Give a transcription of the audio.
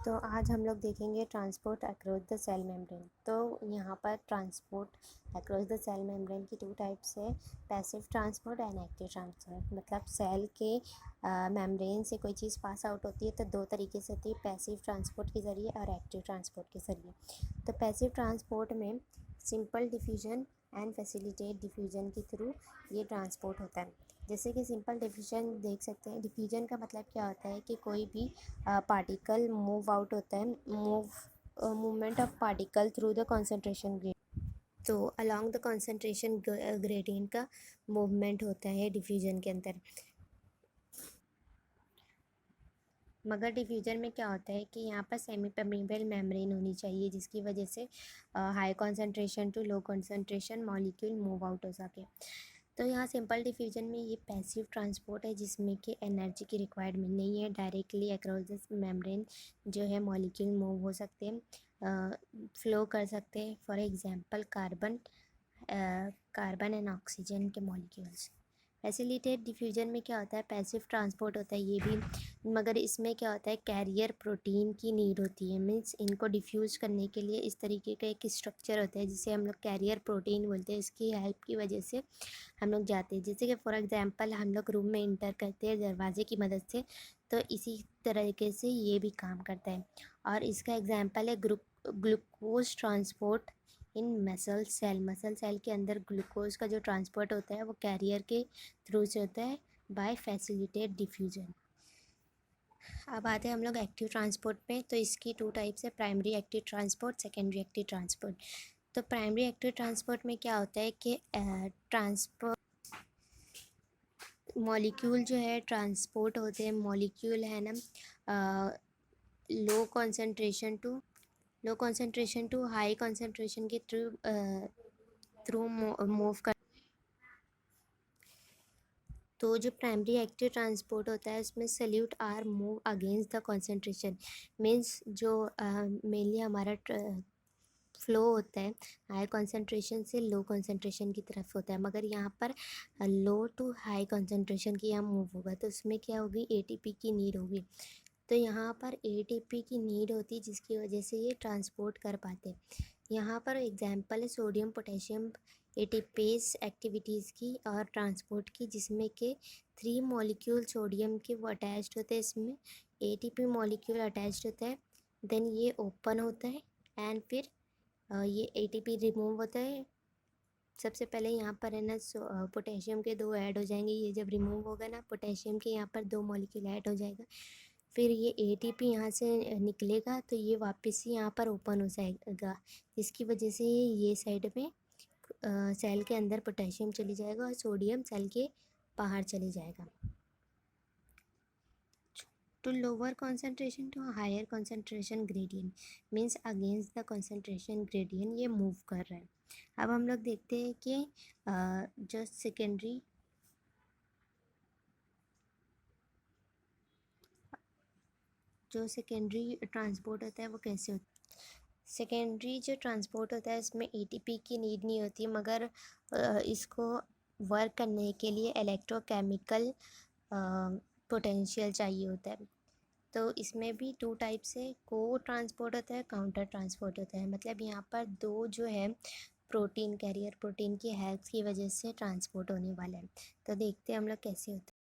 तो आज हम लोग देखेंगे transport across the cell membrane. तो यहाँ पर transport across the cell membrane की टू टाइप्स है, passive transport and active transport. मतलब सेल के मेम्ब्रेन से कोई चीज़ पास आउट होती है तो दो तरीके से होती है, पैसिव ट्रांसपोर्ट के ज़रिए और एक्टिव ट्रांसपोर्ट के ज़रिए। तो पैसिव ट्रांसपोर्ट में simple diffusion and facilitate diffusion के थ्रू ये ट्रांसपोर्ट होता है। जैसे कि सिंपल डिफ्यूजन देख सकते हैं। डिफ्यूजन का मतलब क्या होता है कि कोई भी पार्टिकल मूव आउट होता है, movement of particle through the concentration gradient. तो अलोंग द कंसंट्रेशन ग्रेडियंट का मूवमेंट होता है डिफ्यूजन के अंदर। मगर डिफ्यूजन में क्या होता है कि यहाँ पर सेमी परमेबल मेम्ब्रेन होनी चाहिए, जिसकी वजह से high concentration to low concentration molecule move out हो सके। तो यहाँ सिंपल डिफ्यूजन में ये पैसिव ट्रांसपोर्ट है, जिसमें कि एनर्जी की रिक्वायरमेंट नहीं है। डायरेक्टली अक्रॉस द मेम्ब्रेन जो है मॉलिक्यूल मूव हो सकते हैं, फ्लो कर सकते हैं। For example carbon and oxygen के मॉलिक्यूल्स। फैसिलिटेट डिफ्यूजन में क्या होता है, पैसिव ट्रांसपोर्ट होता है ये भी, मगर इसमें क्या होता है कैरियर प्रोटीन की नीड होती है। मीन्स इनको डिफ्यूज़ करने के लिए इस तरीके का एक स्ट्रक्चर होता है जिसे हम लोग कैरियर प्रोटीन बोलते हैं। इसकी हेल्प की वजह से हम लोग जाते हैं। जैसे कि फॉर एग्जांपल हम लोग रूम में इंटर करते हैं दरवाजे की मदद से, तो इसी तरीके से ये भी काम करता है। और इसका एग्जांपल है glucose transport in muscle cell के अंदर ग्लूकोज का जो ट्रांसपोर्ट होता है वो कैरियर के थ्रू से होता है बाय फैसिलिटेट डिफ्यूजन। अब आते हैं हम लोग एक्टिव ट्रांसपोर्ट पे। तो इसकी टू टाइप्स है, primary active transport, secondary active transport. तो प्राइमरी एक्टिव ट्रांसपोर्ट में क्या होता है कि ट्रांसपोर्ट मॉलिक्यूल जो है ट्रांसपोर्ट होते हैं। मॉलिक्यूल है ना low concentration to high concentration के थ्रू मूव कर। तो जो प्राइमरी एक्टिव ट्रांसपोर्ट होता है उसमें solute are move against the concentration. Means जो मेनली हमारा फ्लो होता है हाई कंसंट्रेशन से लो कंसंट्रेशन की तरफ होता है, मगर यहाँ पर लो टू हाई कंसंट्रेशन की यहाँ मूव होगा तो उसमें क्या होगी, एटीपी की नीड होगी। तो यहाँ पर एटीपी की नीड होती है जिसकी वजह से ये ट्रांसपोर्ट कर पाते। यहाँ पर एग्जांपल है सोडियम पोटेशियम एटीपेस एक्टिविटीज़ की और ट्रांसपोर्ट की, जिसमें के 3 मॉलिक्यूल सोडियम के वो अटैच्ड होते हैं। इसमें एटीपी मॉलिक्यूल अटैच्ड होता है, देन ये ओपन होता है एंड फिर ये एटीपी रिमूव होता है। सबसे पहले यहाँ पर है ना पोटेशियम के 2 ऐड हो जाएंगे। ये जब रिमूव होगा ना पोटेशियम के यहाँ पर 2 मॉलिक्यूल ऐड हो जाएगा। फिर ये एटीपी यहाँ से निकलेगा तो ये वापस ही यहाँ पर ओपन हो जाएगा, जिसकी वजह से ये साइड में सेल के अंदर पोटेशियम चली जाएगा और सोडियम सेल के बाहर चली जाएगा। To lower concentration to higher concentration gradient means against the concentration gradient ये मूव कर रहा है। अब हम लोग देखते हैं कि जो सेकेंडरी ट्रांसपोर्ट होता है वो कैसे होता है। सेकेंडरी जो ट्रांसपोर्ट होता है इसमें एटीपी की नीड नहीं होती, मगर इसको वर्क करने के लिए इलेक्ट्रोकेमिकल पोटेंशियल चाहिए होता है। तो इसमें भी 2 टाइप से को ट्रांसपोर्ट होता है, काउंटर ट्रांसपोर्ट होता है। मतलब यहाँ पर 2 जो है प्रोटीन कैरियर प्रोटीन की हेल्प की वजह से ट्रांसपोर्ट होने वाला है। तो देखते हैं हम लोग कैसे होता है।